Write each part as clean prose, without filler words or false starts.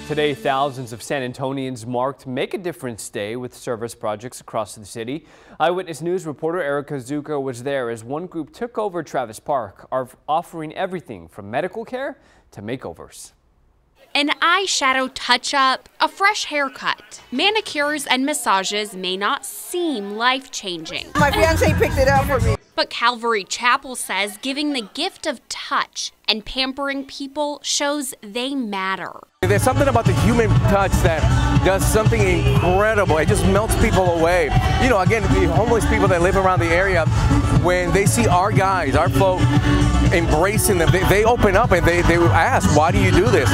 Today, thousands of San Antonians marked Make a Difference Day with service projects across the city. Eyewitness News reporter Erica Zuko was there as one group took over Travis Park, offering everything from medical care to makeovers. An eyeshadow touch-up, a fresh haircut. Manicures and massages may not seem life-changing. My fiancé picked it up for me. But Calvary Chapel says giving the gift of touch and pampering people shows they matter. There's something about the human touch that does something incredible. It just melts people away. You know, again, the homeless people that live around the area, when they see our guys, our folk, embracing them, they open up and they ask, why do you do this?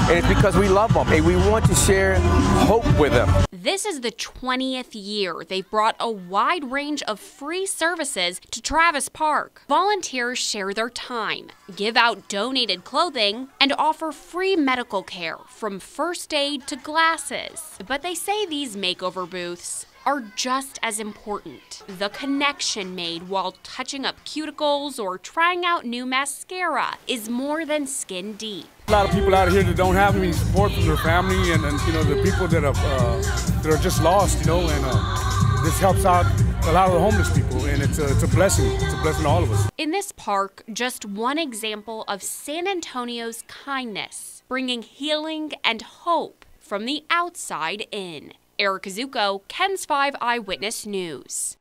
And it's because we love them and we want to share hope with them. This is the 20th year they've brought a wide range of free services to Travis Park. Volunteers share their time, give out donated clothing, and offer free medical care from first aid to glasses. But they say these makeover booths are just as important. The connection made while touching up cuticles or trying out new mascara is more than skin deep. A lot of people out here that don't have any support from their family and you know, the people that are just lost, you know, and this helps out a lot of the homeless people, and it's a blessing. It's a blessing to all of us. In this park, just one example of San Antonio's kindness, bringing healing and hope from the outside in. Erica Zuko, KENS 5 Eyewitness News.